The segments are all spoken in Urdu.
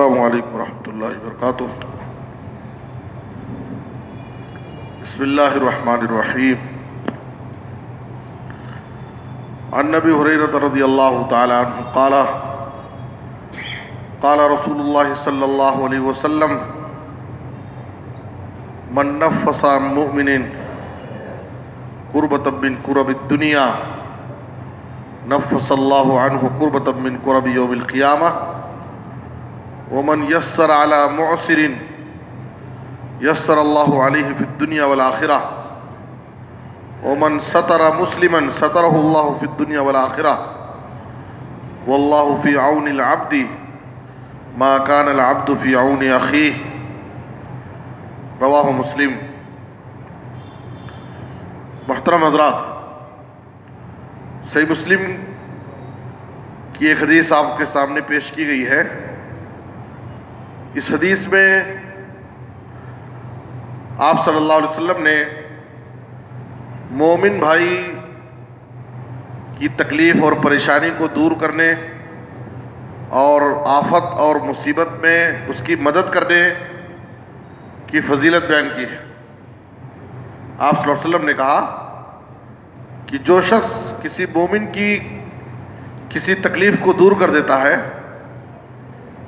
السلام علیکم ورحمۃ اللہ وبرکاتہ۔ بسم اللہ الرحمن الرحیم۔ عن ابی ہریرہ رضی اللہ تعالی عنہ قال قال رسول اللہ صلی اللہ علیہ وسلم من نفس عن مؤمن کربۃ من کرب الدنیا نفس اللہ عنہ کربۃ من کرب یوم القیامہ ومن یسر علی معسر یسر اللہ علیہ فی الدنیا والآخرہ ومن ستر مسلما سترہ اللہ فی الدنیا والآخرہ واللہ فی عون العبد ما کان العبد فی عون اخیہ، رواہ مسلم۔ محترم حضرات، صحیح مسلم کی ایک حدیث آپ کے سامنے پیش کی گئی ہے۔ اس حدیث میں آپ صلی اللہ علیہ وسلم نے مومن بھائی کی تکلیف اور پریشانی کو دور کرنے اور آفت اور مصیبت میں اس کی مدد کرنے کی فضیلت بیان کی ہے۔ آپ صلی اللہ علیہ وسلم نے کہا کہ جو شخص کسی مومن کی کسی تکلیف کو دور کر دیتا ہے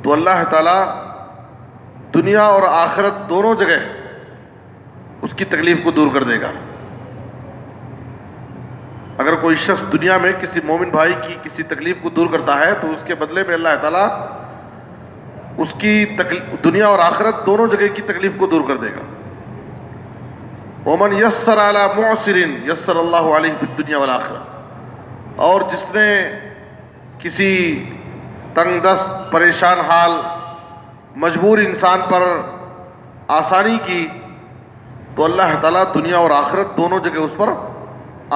تو اللہ تعالیٰ دنیا اور آخرت دونوں جگہ اس کی تکلیف کو دور کر دے گا۔ اگر کوئی شخص دنیا میں کسی مومن بھائی کی کسی تکلیف کو دور کرتا ہے تو اس کے بدلے میں اللہ تعالیٰ اس کی دنیا اور آخرت دونوں جگہ کی تکلیف کو دور کر دے گا۔ ومن یسر علی معسر یسر اللہ علیہ فی الدنیا والآخرہ، اور جس نے کسی تنگ دست، پریشان حال، مجبور انسان پر آسانی کی تو اللہ تعالیٰ دنیا اور آخرت دونوں جگہ اس پر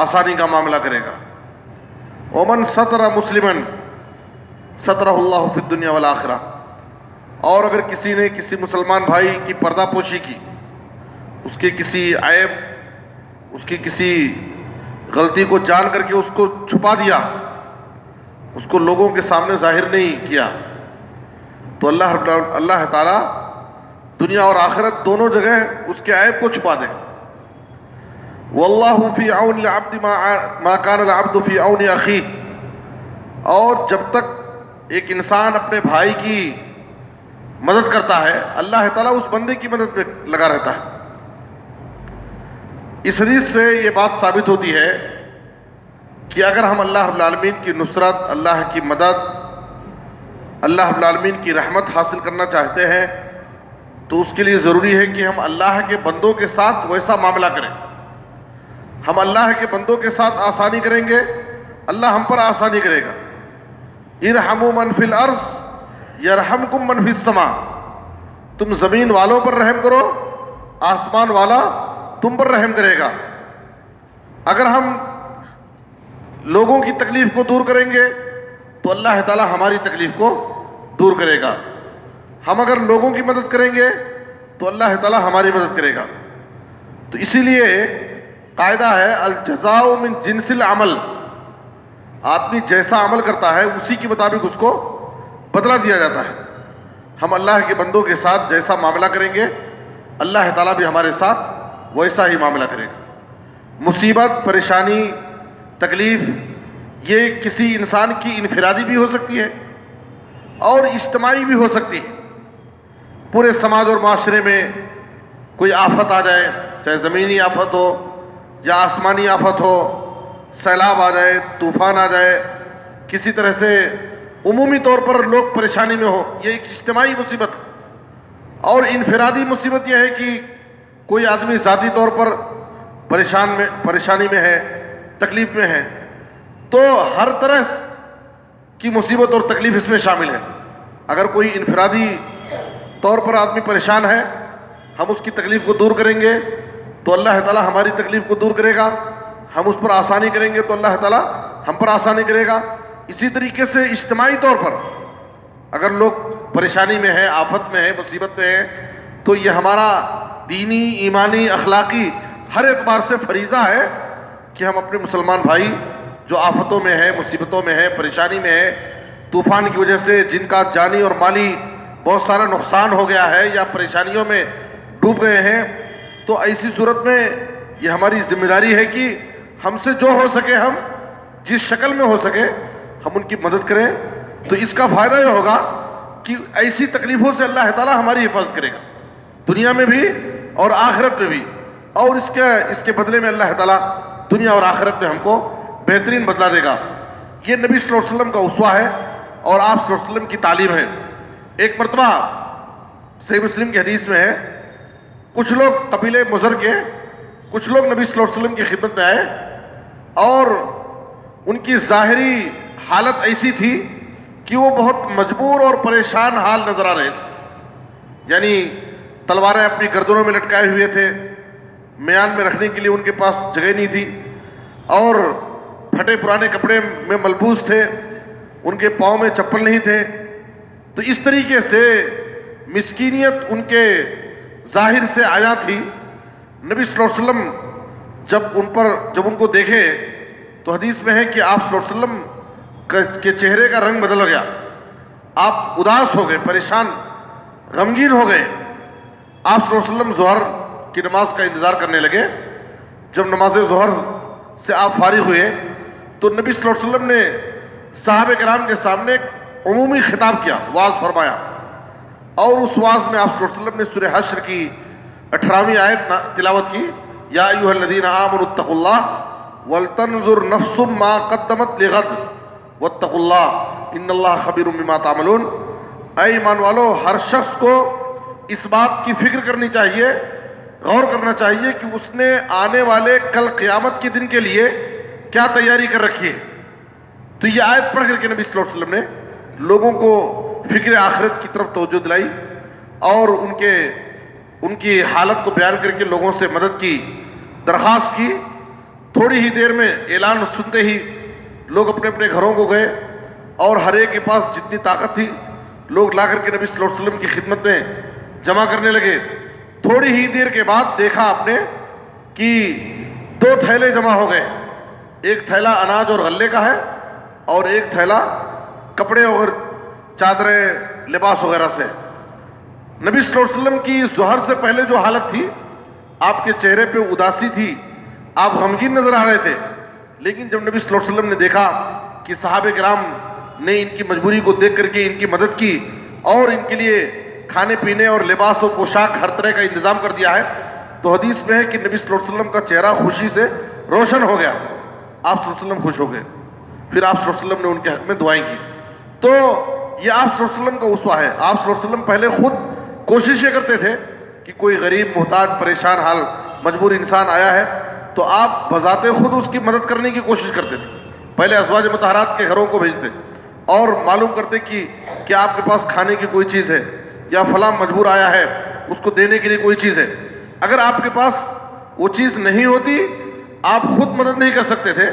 آسانی کا معاملہ کرے گا۔ ومن ستر مسلما سترہ اللہ فی الدنیا والآخرہ، اور اگر کسی نے کسی مسلمان بھائی کی پردہ پوشی کی، اس کے کسی عیب، اس کی کسی غلطی کو جان کر کے اس کو چھپا دیا، اس کو لوگوں کے سامنے ظاہر نہیں کیا، تو اللہ تعالیٰ دنیا اور آخرت دونوں جگہ اس کے عیب کو چھپا دے۔ واللہ فی عون العبد ما کان العبد فی عون اخیہ، اور جب تک ایک انسان اپنے بھائی کی مدد کرتا ہے اللہ تعالیٰ اس بندے کی مدد میں لگا رہتا ہے۔ اس حدیث سے یہ بات ثابت ہوتی ہے کہ اگر ہم اللہ رب العالمین کی نصرت، اللہ کی مدد، اللہ رب العالمین کی رحمت حاصل کرنا چاہتے ہیں تو اس کے لیے ضروری ہے کہ ہم اللہ کے بندوں کے ساتھ ویسا معاملہ کریں۔ ہم اللہ کے بندوں کے ساتھ آسانی کریں گے، اللہ ہم پر آسانی کرے گا۔ ارحموا من فی الارض یرحمکم من فی السماء، تم زمین والوں پر رحم کرو، آسمان والا تم پر رحم کرے گا۔ اگر ہم لوگوں کی تکلیف کو دور کریں گے تو اللہ تعالیٰ ہماری تکلیف کو دور کرے گا۔ ہم اگر لوگوں کی مدد کریں گے تو اللہ تعالیٰ ہماری مدد کرے گا۔ تو اسی لیے قاعدہ ہے الجزاء من جنس العمل، آدمی جیسا عمل کرتا ہے اسی کے مطابق اس کو بدلہ دیا جاتا ہے۔ ہم اللہ کے بندوں کے ساتھ جیسا معاملہ کریں گے اللہ تعالیٰ بھی ہمارے ساتھ ویسا ہی معاملہ کرے گا۔ مصیبت، پریشانی، تکلیف یہ کسی انسان کی انفرادی بھی ہو سکتی ہے اور اجتماعی بھی ہو سکتی ہے۔ پورے سماج اور معاشرے میں کوئی آفت آ جائے، چاہے زمینی آفت ہو یا آسمانی آفت ہو، سیلاب آ جائے، طوفان آ جائے، کسی طرح سے عمومی طور پر لوگ پریشانی میں ہو، یہ ایک اجتماعی مصیبت ہے۔ اور انفرادی مصیبت یہ ہے کہ کوئی آدمی ذاتی طور پر پریشانی میں ہے، تکلیف میں ہے، تو ہر طرح کی مصیبت اور تکلیف اس میں شامل ہے۔ اگر کوئی انفرادی طور پر آدمی پریشان ہے، ہم اس کی تکلیف کو دور کریں گے تو اللہ تعالیٰ ہماری تکلیف کو دور کرے گا۔ ہم اس پر آسانی کریں گے تو اللہ تعالیٰ ہم پر آسانی کرے گا۔ اسی طریقے سے اجتماعی طور پر اگر لوگ پریشانی میں ہیں، آفت میں ہیں، مصیبت میں ہیں، تو یہ ہمارا دینی، ایمانی، اخلاقی ہر اعتبار سے فریضہ ہے کہ ہم اپنے مسلمان بھائی جو آفتوں میں ہے، مصیبتوں میں ہے، پریشانی میں ہے، طوفان کی وجہ سے جن کا جانی اور مالی بہت سارا نقصان ہو گیا ہے یا پریشانیوں میں ڈوب گئے ہیں، تو ایسی صورت میں یہ ہماری ذمہ داری ہے کہ ہم سے جو ہو سکے، ہم جس شکل میں ہو سکے ہم ان کی مدد کریں. تو اس کا فائدہ یہ ہوگا کہ ایسی تکلیفوں سے اللہ تعالیٰ ہماری حفاظت کرے گا، دنیا میں بھی اور آخرت میں بھی، اور اس کے بدلے میں اللہ تعالیٰ دنیا اور آخرت میں ہم کو بہترین بدلہ دے گا. یہ نبی صلی اللہ علیہ وسلم کا اسوہ ہے اور آپ صلی اللہ علیہ وسلم کی تعلیم ہے. ایک مرتبہ صحیح مسلم کی حدیث میں ہے، کچھ لوگ قبیلے مضر کے کچھ لوگ نبی صلی اللہ علیہ وسلم کی خدمت میں آئے اور ان کی ظاہری حالت ایسی تھی کہ وہ بہت مجبور اور پریشان حال نظر آ رہے تھے. یعنی تلواریں اپنی گردنوں میں لٹکائے ہوئے تھے، میان میں رکھنے کے لیے ان کے پاس جگہ نہیں تھی، اور پھٹے پرانے کپڑے میں ملبوس تھے، ان کے پاؤں میں چپل نہیں تھے. تو اس طریقے سے مسکینیت ان کے ظاہر سے آیا تھی. نبی صلی اللہ علیہ وسلم جب ان کو دیکھے تو حدیث میں ہے کہ آپ صلی اللہ علیہ وسلم کے چہرے کا رنگ بدل گیا، آپ اداس ہو گئے، پریشان غمگین ہو گئے. آپ صلی اللہ علیہ وسلم ظہر کی نماز کا انتظار کرنے لگے. جب نماز ظہر سے آپ فارغ ہوئے تو نبی صلی اللہ علیہ وسلم نے صحابہ کرام کے سامنے ایک عمومی خطاب کیا، وعظ فرمایا، اور اس وعظ میں آپ صلی اللہ علیہ وسلم نے سورہ حشر کی 18ویں آیت تلاوت کی، یا ایھا الذین آمنوا اتقوا اللہ ولتنظر نفس ما قدمت لغد واتقوا اللہ ان اللہ خبیر بما تعملون. اے ایمان والو، ہر شخص کو اس بات کی فکر کرنی چاہیے، غور کرنا چاہیے کہ اس نے آنے والے کل قیامت کے دن کے لیے کیا تیاری کر رکھی ہے. تو یہ آیت پڑھ کر کے نبی صلی اللہ علیہ وسلم نے لوگوں کو فکر آخرت کی طرف توجہ دلائی اور ان کی حالت کو بیان کر کے لوگوں سے مدد کی درخواست کی. تھوڑی ہی دیر میں اعلان سنتے ہی لوگ اپنے اپنے گھروں کو گئے اور ہر ایک کے پاس جتنی طاقت تھی لوگ لا کر کے نبی صلی اللہ علیہ وسلم کی خدمت میں جمع کرنے لگے. تھوڑی ہی دیر کے بعد دیکھا آپ نے کہ 2 تھیلے جمع ہو گئے، ایک تھیلا اناج اور غلے کا ہے اور ایک تھیلا کپڑے اور چادریں لباس وغیرہ سے. نبی صلی اللہ علیہ وسلم کی ظہر سے پہلے جو حالت تھی، آپ کے چہرے پہ اداسی تھی، آپ غمگین نظر آ رہے تھے. لیکن جب نبی صلی اللہ علیہ وسلم نے دیکھا کہ صحابہ کرام نے ان کی مجبوری کو دیکھ کر کے ان کی مدد کی اور ان کے لیے کھانے پینے اور لباس و پوشاک ہر طرح کا انتظام کر دیا ہے، تو حدیث میں ہے کہ نبی صلی اللہ علیہ وسلم کا چہرہ خوشی سے روشن ہو گیا. آپ صلی اللہ علیہ وسلم خوش ہو گئے. پھر آپ صلی اللہ علیہ وسلم نے ان کے حق میں دعائیں کی. تو یہ آپ صلی اللہ علیہ وسلم کا اسوہ ہے. آپ صلی اللہ علیہ وسلم پہلے خود کوشش یہ کرتے تھے کہ کوئی غریب محتاج پریشان حال مجبور انسان آیا ہے تو آپ بذات خود اس کی مدد کرنے کی کوشش کرتے تھے. پہلے ازواج مطہرات کے گھروں کو بھیجتے اور معلوم کرتے کہ کیا آپ کے پاس کھانے کی کوئی چیز ہے یا فلاں مجبور آیا ہے اس کو دینے کے لیے کوئی چیز ہے. اگر آپ کے پاس وہ چیز نہیں ہوتی، آپ خود مدد نہیں کر سکتے تھے،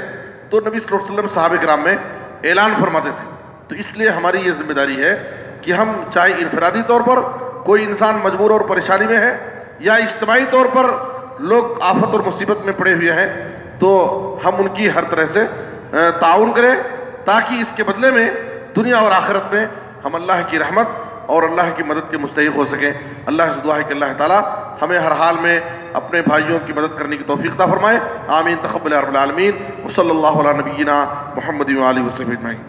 تو نبی صلی اللہ علیہ وسلم صحابہ کرام میں اعلان فرماتے تھے. تو اس لیے ہماری یہ ذمہ داری ہے کہ ہم چاہے انفرادی طور پر کوئی انسان مجبور اور پریشانی میں ہے یا اجتماعی طور پر لوگ آفت اور مصیبت میں پڑے ہوئے ہیں، تو ہم ان کی ہر طرح سے تعاون کریں تاکہ اس کے بدلے میں دنیا اور آخرت میں ہم اللہ کی رحمت اور اللہ کی مدد کے مستحق ہو سکیں. اللہ سے دعا ہے کہ اللہ تعالیٰ ہمیں ہر حال میں اپنے بھائیوں کی مدد کرنے کی توفیق عطا فرمائے. آمین. تقبل یا رب العالمین. وصلی اللہ علی نبینا محمد و آلہ وصحبہ اجمعین.